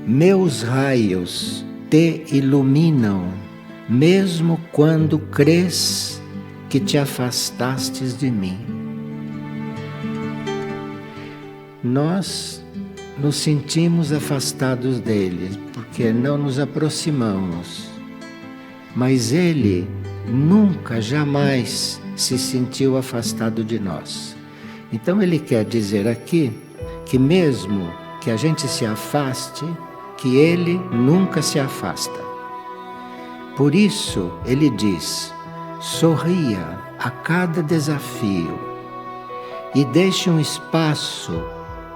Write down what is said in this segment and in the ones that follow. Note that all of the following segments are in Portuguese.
Meus raios te iluminam, mesmo quando crês que te afastastes de mim. Nós nos sentimos afastados dele, porque não nos aproximamos. Mas ele nunca, jamais se sentiu afastado de nós. Então ele quer dizer aqui que mesmo que a gente se afaste, que ele nunca se afasta. Por isso ele diz: sorria a cada desafio e deixe um espaço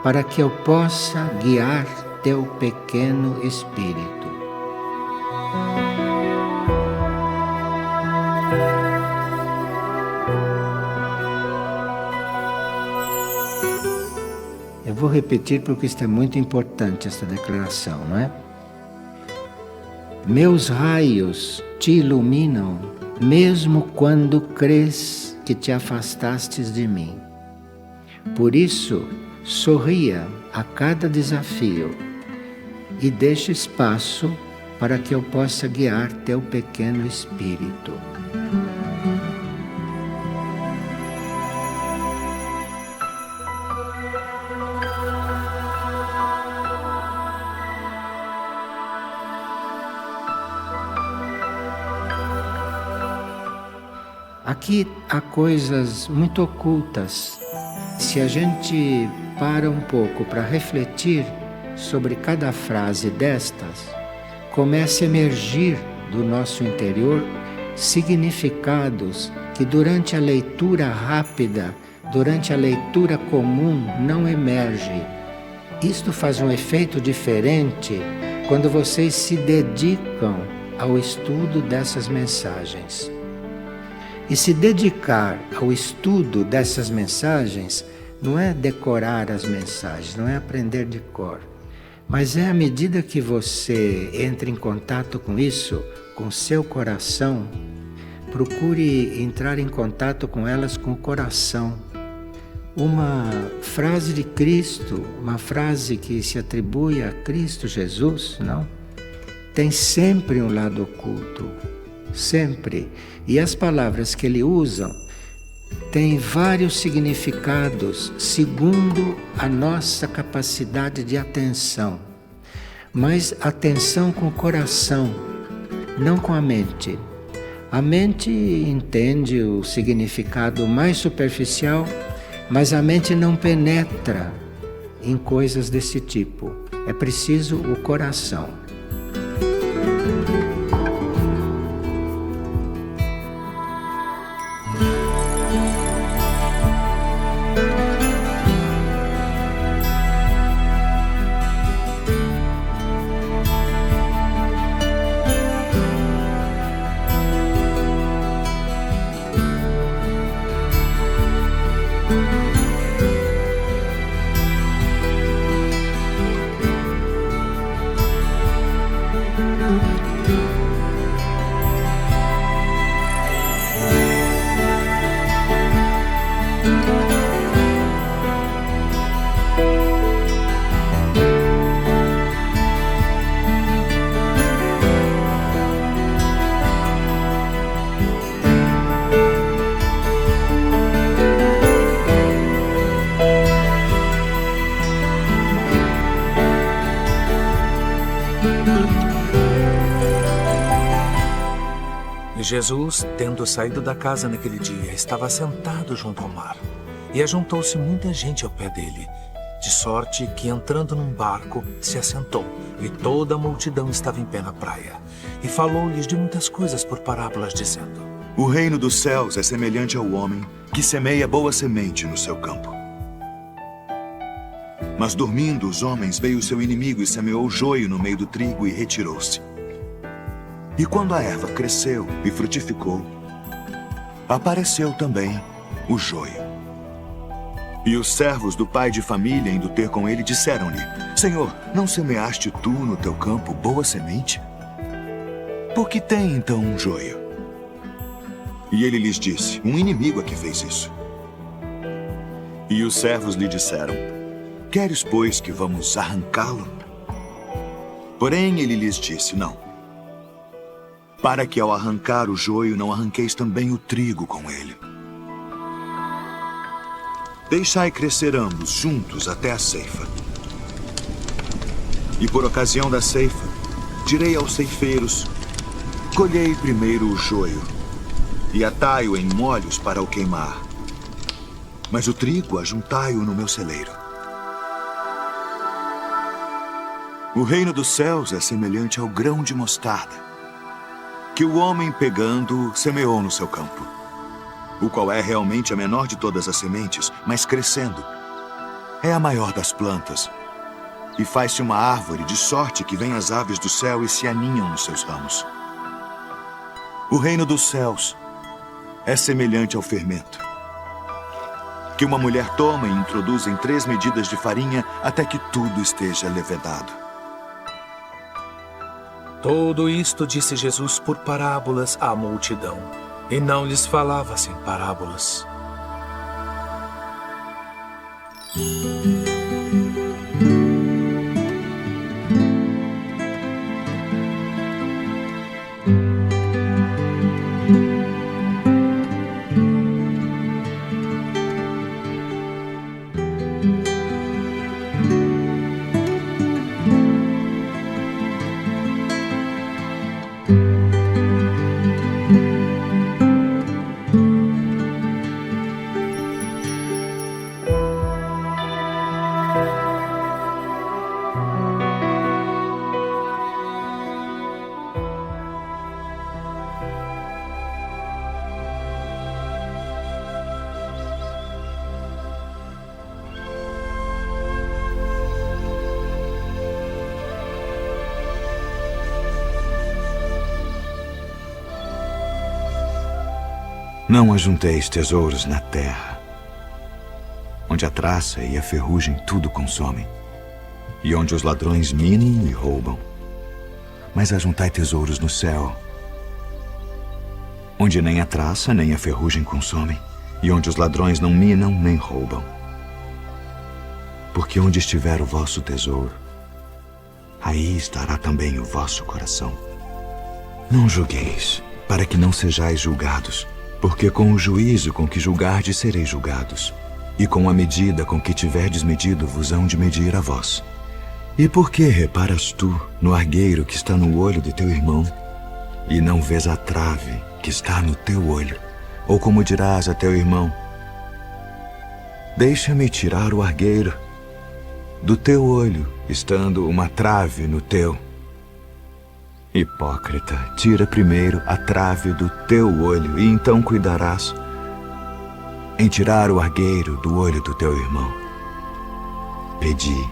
para que eu possa guiar teu pequeno espírito. Eu vou repetir porque isto é muito importante, esta declaração, não é? Meus raios te iluminam, mesmo quando crês que te afastastes de mim. Por isso, sorria a cada desafio e deixe espaço para que eu possa guiar teu pequeno espírito. Aqui há coisas muito ocultas. Se a gente para um pouco para refletir sobre cada frase destas, começa a emergir do nosso interior significados que durante a leitura rápida, durante a leitura comum, não emerge. Isto faz um efeito diferente quando vocês se dedicam ao estudo dessas mensagens. E se dedicar ao estudo dessas mensagens não é decorar as mensagens, não é aprender de cor, mas é à medida que você entra em contato com isso, com seu coração, procure entrar em contato com elas com o coração. Uma frase de Cristo, uma frase que se atribui a Cristo Jesus, não? Tem sempre um lado oculto. Sempre. E as palavras que ele usa têm vários significados segundo a nossa capacidade de atenção. Mas atenção com o coração, não com a mente. A mente entende o significado mais superficial, mas a mente não penetra em coisas desse tipo. É preciso o coração. Jesus, tendo saído da casa naquele dia, estava sentado junto ao mar, e ajuntou-se muita gente ao pé dele, de sorte que, entrando num barco, se assentou, e toda a multidão estava em pé na praia. E falou-lhes de muitas coisas por parábolas, dizendo: O reino dos céus é semelhante ao homem que semeia boa semente no seu campo. Mas dormindo os homens, veio o seu inimigo e semeou joio no meio do trigo e retirou-se. E quando a erva cresceu e frutificou, apareceu também o joio. E os servos do pai de família, indo ter com ele, disseram-lhe: Senhor, não semeaste tu no teu campo boa semente? Por que tem então um joio? E ele lhes disse: Um inimigo é que fez isso. E os servos lhe disseram: queres, pois, que vamos arrancá-lo? Porém, ele lhes disse, não. Para que ao arrancar o joio, não arranqueis também o trigo com ele. Deixai crescer ambos juntos até a ceifa. E por ocasião da ceifa, direi aos ceifeiros, colhei primeiro o joio, e atai-o em molhos para o queimar. Mas o trigo ajuntai-o no meu celeiro. O reino dos céus é semelhante ao grão de mostarda, que o homem pegando semeou no seu campo, o qual é realmente a menor de todas as sementes, mas crescendo, é a maior das plantas, e faz-se uma árvore de sorte que vêm as aves do céu e se aninham nos seus ramos. O reino dos céus é semelhante ao fermento, que uma mulher toma e introduz em 3 medidas de farinha até que tudo esteja levedado. Tudo isto disse Jesus por parábolas à multidão, e não lhes falava sem parábolas. Não ajunteis tesouros na terra, onde a traça e a ferrugem tudo consomem, e onde os ladrões minam e roubam. Mas ajuntai tesouros no céu, onde nem a traça nem a ferrugem consomem, e onde os ladrões não minam nem roubam. Porque onde estiver o vosso tesouro, aí estará também o vosso coração. Não julgueis, para que não sejais julgados, porque com o juízo com que julgardes sereis julgados, e com a medida com que tiverdes medido vos hão de medir a vós. E por que reparas tu no argueiro que está no olho de teu irmão, e não vês a trave que está no teu olho? Ou como dirás a teu irmão, deixa-me tirar o argueiro do teu olho, estando uma trave no teu? Hipócrita, tira primeiro a trave do teu olho, e então cuidarás em tirar o argueiro do olho do teu irmão. Pedi,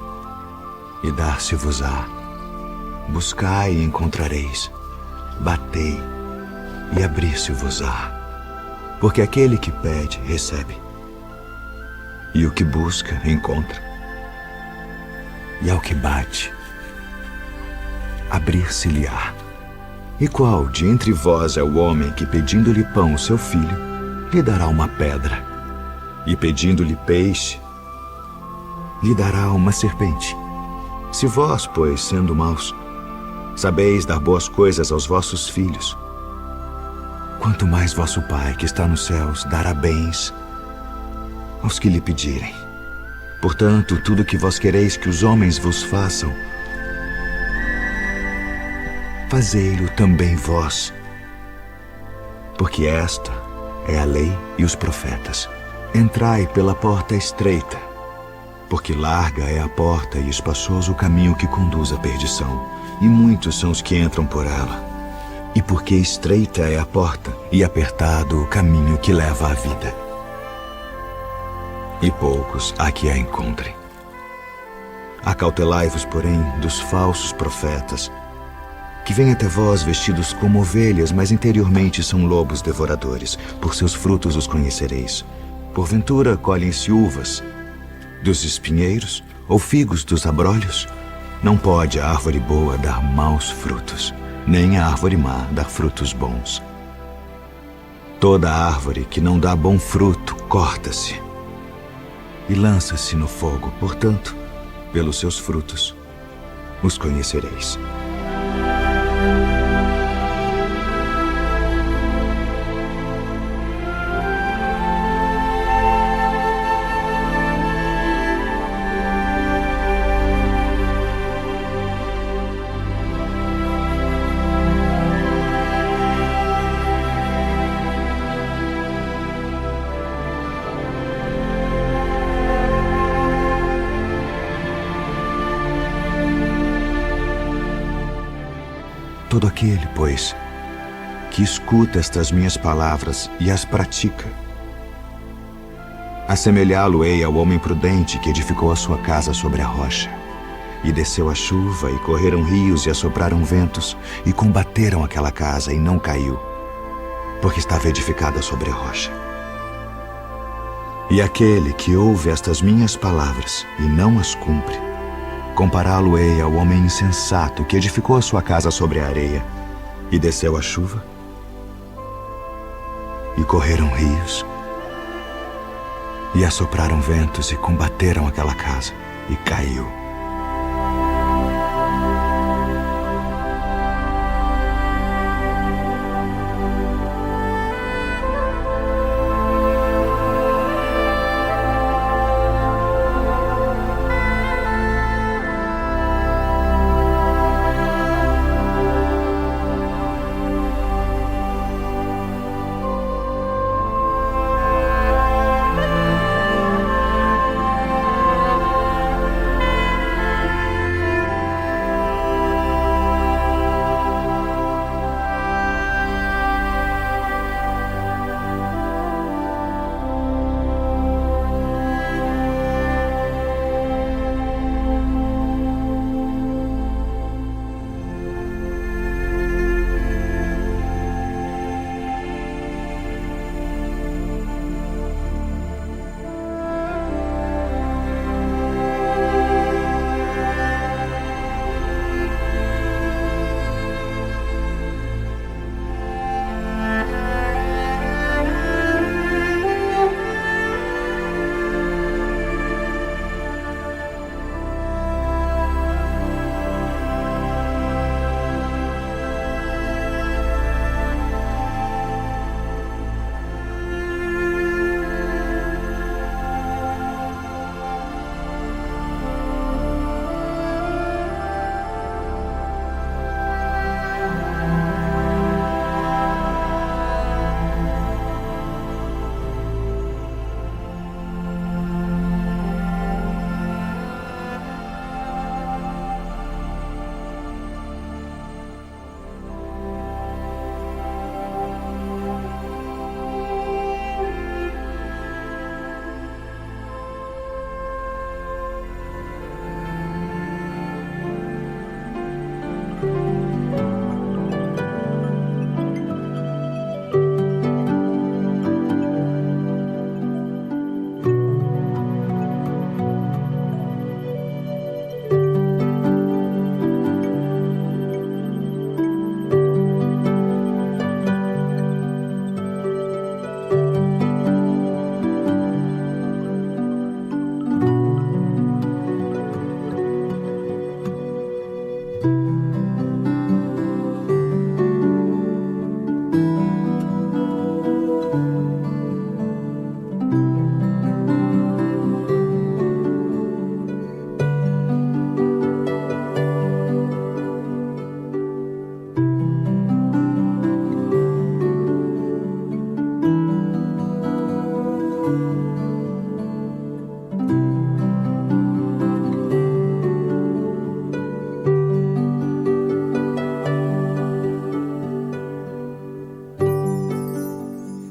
e dar-se-vos-á. Buscai e encontrareis. Batei, e abrir-se-vos-á. Porque aquele que pede, recebe. E o que busca, encontra. E ao que bate, abrir-se-lhe-á. E qual de entre vós é o homem que, pedindo-lhe pão ao seu filho, lhe dará uma pedra? E pedindo-lhe peixe, lhe dará uma serpente? Se vós, pois, sendo maus, sabeis dar boas coisas aos vossos filhos, quanto mais vosso Pai, que está nos céus, dará bens aos que lhe pedirem. Portanto, tudo que vós quereis que os homens vos façam, fazei-lo também vós, porque esta é a lei e os profetas. Entrai pela porta estreita, porque larga é a porta e espaçoso o caminho que conduz à perdição, e muitos são os que entram por ela. E porque estreita é a porta e apertado o caminho que leva à vida, e poucos há que a encontrem. Acautelai-vos, porém, dos falsos profetas, que vêm até vós vestidos como ovelhas, mas interiormente são lobos devoradores. Por seus frutos os conhecereis. Porventura colhem-se uvas dos espinheiros, ou figos dos abrolhos? Não pode a árvore boa dar maus frutos, nem a árvore má dar frutos bons. Toda árvore que não dá bom fruto corta-se e lança-se no fogo. Portanto, Pelos seus frutos os conhecereis. Todo aquele, pois, que escuta estas minhas palavras e as pratica, assemelhá-lo-ei ao homem prudente que edificou a sua casa sobre a rocha. E desceu a chuva, e correram rios, e assopraram ventos, e combateram aquela casa, e não caiu, porque estava edificada sobre a rocha. E aquele que ouve estas minhas palavras e não as cumpre, compará-lo-ei ao homem insensato que edificou a sua casa sobre a areia, e desceu a chuva, e correram rios, e assopraram ventos, e combateram aquela casa, e caiu.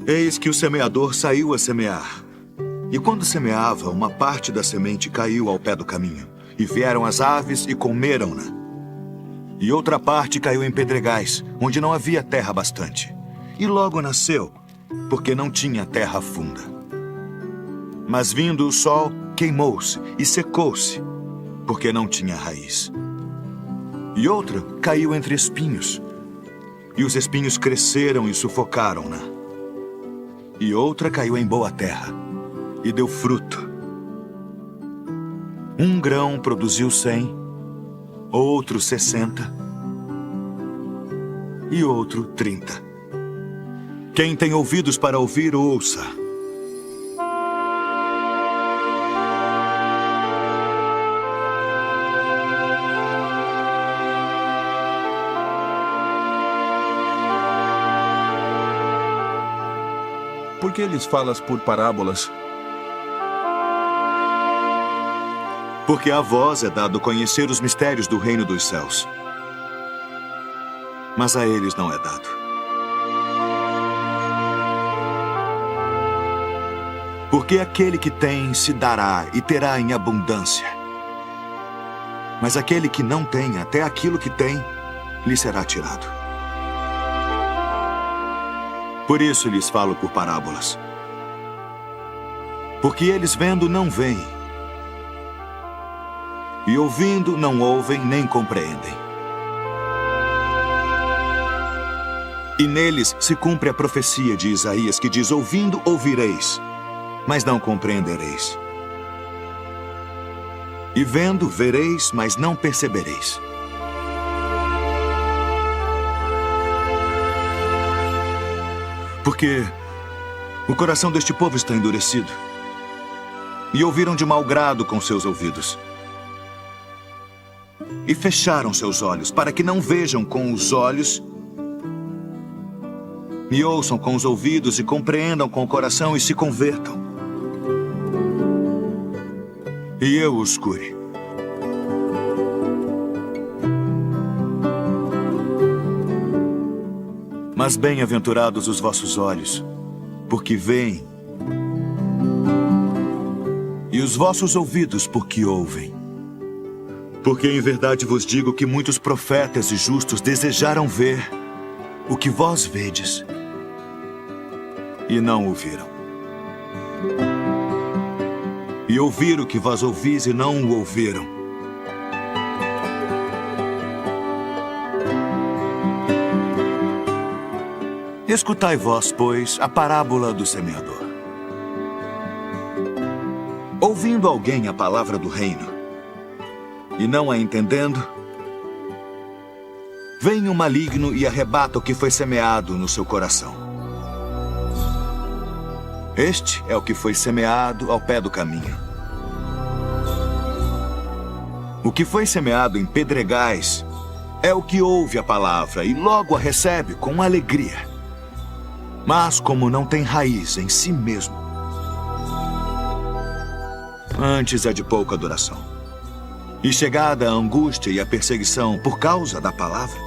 Eis que o semeador saiu a semear. E quando semeava, uma parte da semente caiu ao pé do caminho. E vieram as aves e comeram-na. E outra parte caiu em pedregais, onde não havia terra bastante. E logo nasceu, porque não tinha terra funda. Mas vindo o sol, queimou-se e secou-se, porque não tinha raiz. E outra caiu entre espinhos. E os espinhos cresceram e sufocaram-na. E outra caiu em boa terra, e deu fruto. Um grão produziu 100, outro 60 e outro 30. Quem tem ouvidos para ouvir, ouça. Por que lhes falas por parábolas? Porque a vós é dado conhecer os mistérios do reino dos céus. Mas a eles não é dado. Porque aquele que tem se dará e terá em abundância. Mas aquele que não tem, até aquilo que tem, lhe será tirado. Por isso lhes falo por parábolas. Porque eles vendo não veem, e ouvindo não ouvem nem compreendem. E neles se cumpre a profecia de Isaías que diz: ouvindo ouvireis, mas não compreendereis. E vendo vereis, mas não percebereis. Porque o coração deste povo está endurecido, e ouviram de mau grado com seus ouvidos, e fecharam seus olhos, para que não vejam com os olhos, e ouçam com os ouvidos, e compreendam com o coração, e se convertam. E eu os cure. Mas bem-aventurados os vossos olhos, porque veem, e os vossos ouvidos, porque ouvem. Porque em verdade vos digo que muitos profetas e justos desejaram ver o que vós vedes, e não o viram. E ouvir o que vós ouvis e não o ouviram. Escutai vós, pois, a parábola do semeador. Ouvindo alguém a palavra do reino, e não a entendendo, vem o maligno e arrebata o que foi semeado no seu coração. Este é o que foi semeado ao pé do caminho. O que foi semeado em pedregais é o que ouve a palavra e logo a recebe com alegria. Mas como não tem raiz em si mesmo, antes é de pouca duração. E chegada a angústia e a perseguição por causa da palavra,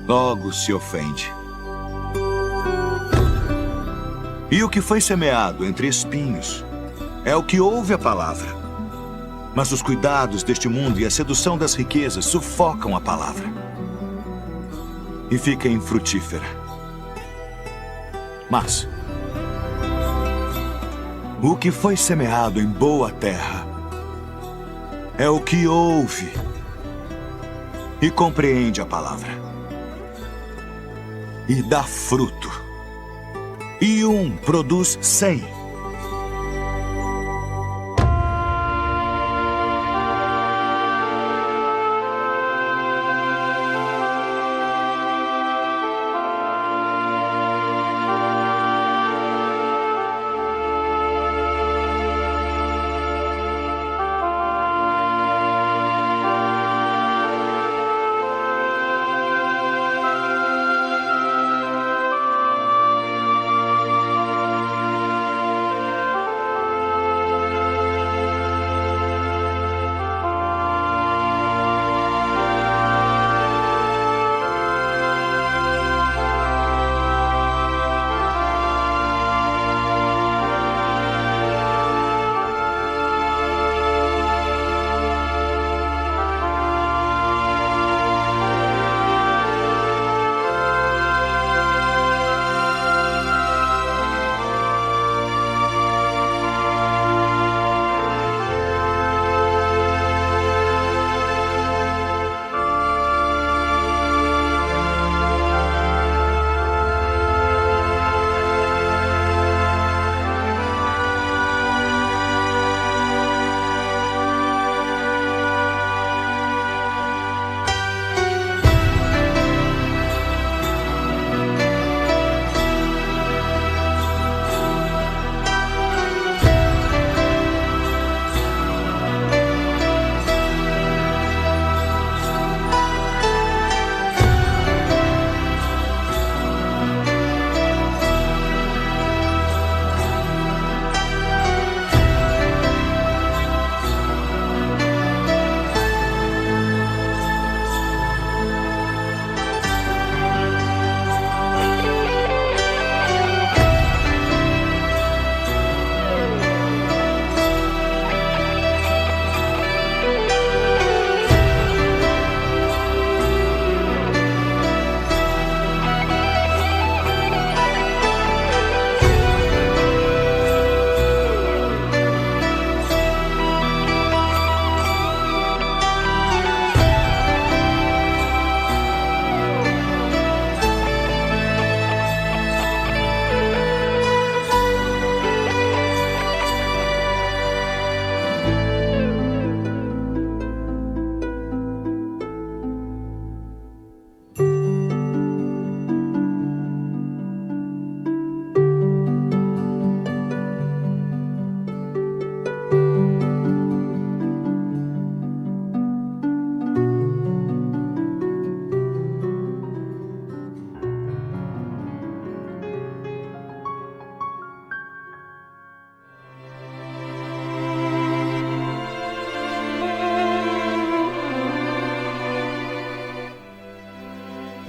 logo se ofende. E o que foi semeado entre espinhos é o que ouve a palavra, mas os cuidados deste mundo e a sedução das riquezas sufocam a palavra e fica infrutífera. Mas o que foi semeado em boa terra é o que ouve e compreende a palavra e dá fruto. E um produz 100.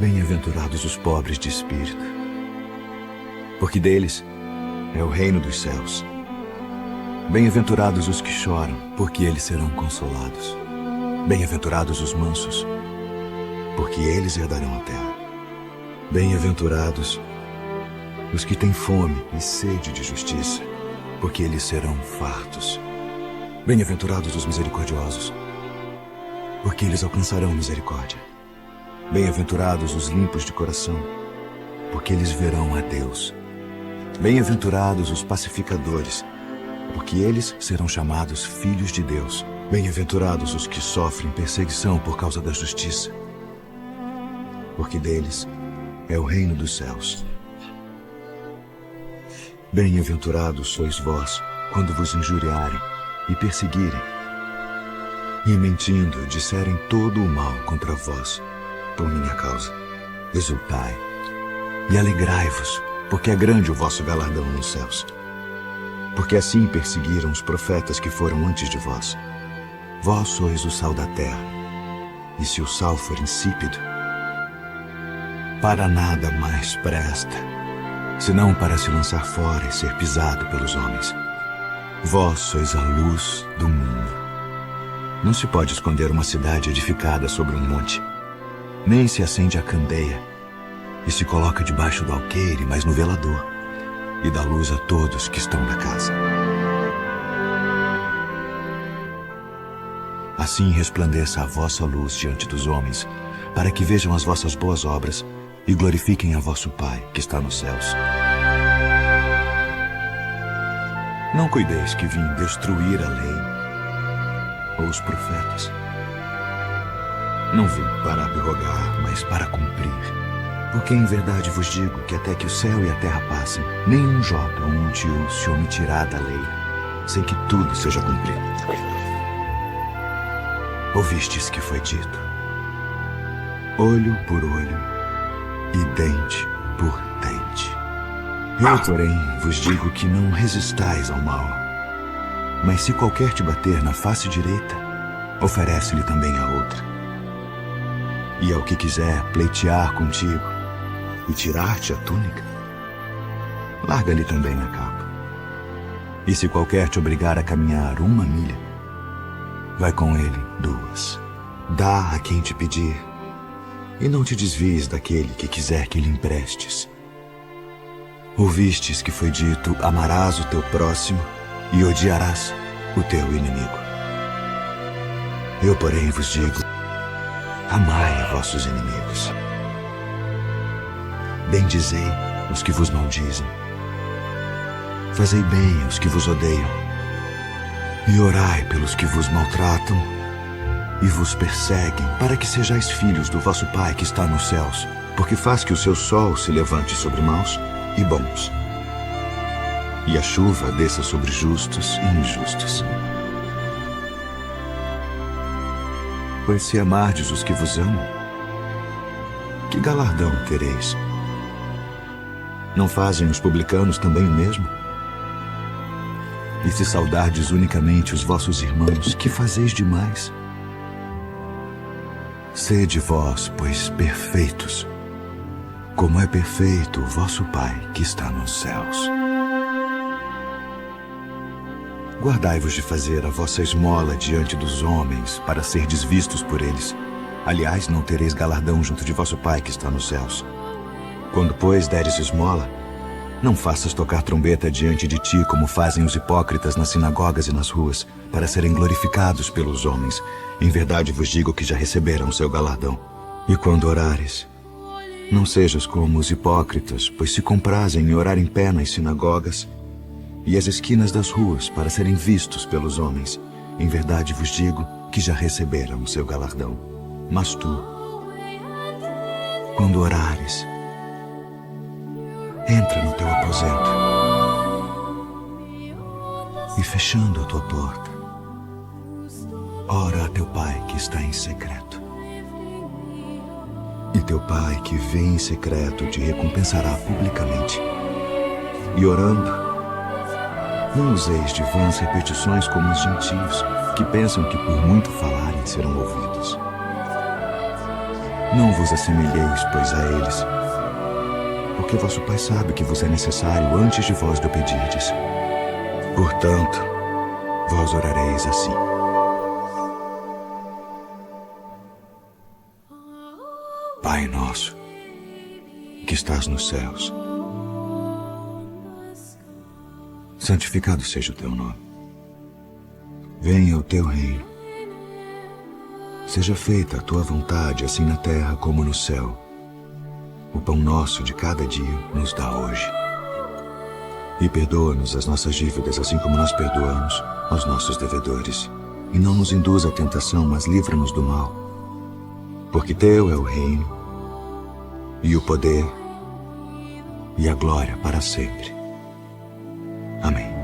Bem-aventurados os pobres de espírito, porque deles é o reino dos céus. Bem-aventurados os que choram, porque eles serão consolados. Bem-aventurados os mansos, porque eles herdarão a terra. Bem-aventurados os que têm fome e sede de justiça, porque eles serão fartos. Bem-aventurados os misericordiosos, porque eles alcançarão misericórdia. Bem-aventurados os limpos de coração, porque eles verão a Deus. Bem-aventurados os pacificadores, porque eles serão chamados filhos de Deus. Bem-aventurados os que sofrem perseguição por causa da justiça, porque deles é o reino dos céus. Bem-aventurados sois vós, quando vos injuriarem e perseguirem, e mentindo disserem todo o mal contra vós, por minha causa. Exultai e alegrai-vos, porque é grande o vosso galardão nos céus. Porque assim perseguiram os profetas que foram antes de vós. Vós sois o sal da terra, e se o sal for insípido, para nada mais presta, senão para se lançar fora e ser pisado pelos homens. Vós sois a luz do mundo. Não se pode esconder uma cidade edificada sobre um monte, nem se acende a candeia e se coloca debaixo do alqueire, mas no velador, e dá luz a todos que estão na casa. Assim resplandeça a vossa luz diante dos homens, para que vejam as vossas boas obras e glorifiquem a vosso Pai que está nos céus. Não cuideis que vim destruir a lei ou os profetas. Não vim para abrogar, mas para cumprir. Porque em verdade vos digo que até que o céu e a terra passem, nenhum jota ou um tio se omitirá da lei, sem que tudo seja cumprido. Ouvistes que foi dito: olho por olho e dente por dente. Eu, porém, vos digo que não resistais ao mal. Mas se qualquer te bater na face direita, oferece-lhe também a outra. E ao que quiser pleitear contigo e tirar-te a túnica, larga-lhe também a capa. E se qualquer te obrigar a caminhar 1 milha, vai com ele 2. Dá a quem te pedir, e não te desvies daquele que quiser que lhe emprestes. Ouvistes que foi dito: amarás o teu próximo e odiarás o teu inimigo. Eu, porém, vos digo: amai vossos inimigos. Bendizei os que vos maldizem. Fazei bem aos que vos odeiam. E orai pelos que vos maltratam e vos perseguem, para que sejais filhos do vosso Pai que está nos céus, porque faz que o seu sol se levante sobre maus e bons, e a chuva desça sobre justos e injustos. Pois se amardes os que vos amam, que galardão tereis? Não fazem os publicanos também o mesmo? E se saudardes unicamente os vossos irmãos, que fazeis demais? Sede vós, pois, perfeitos, como é perfeito o vosso Pai que está nos céus. Guardai-vos de fazer a vossa esmola diante dos homens, para serdes vistos por eles. Aliás, não tereis galardão junto de vosso Pai que está nos céus. Quando, pois, deres esmola, não faças tocar trombeta diante de ti, como fazem os hipócritas nas sinagogas e nas ruas, para serem glorificados pelos homens. Em verdade vos digo que já receberam o seu galardão. E quando orares, não sejas como os hipócritas, pois se comprazem em orar em pé nas sinagogas e às esquinas das ruas, para serem vistos pelos homens. Em verdade vos digo que já receberam o seu galardão. Mas tu, quando orares, entra no teu aposento e, fechando a tua porta, ora a teu Pai que está em secreto. E teu Pai que vê em secreto te recompensará publicamente. E orando, não useis de vãs repetições como os gentios, que pensam que por muito falarem serão ouvidos. Não vos assemelheis, pois, a eles, porque vosso Pai sabe que vos é necessário antes de vós lhe pedirdes. Portanto, vós orareis assim: Pai nosso, que estás nos céus, santificado seja o teu nome. Venha o teu reino. Seja feita a tua vontade, assim na terra como no céu. O pão nosso de cada dia nos dá hoje. E perdoa-nos as nossas dívidas, assim como nós perdoamos aos nossos devedores. E não nos induza à tentação, mas livra-nos do mal. Porque teu é o reino, e o poder, e a glória para sempre. Amém.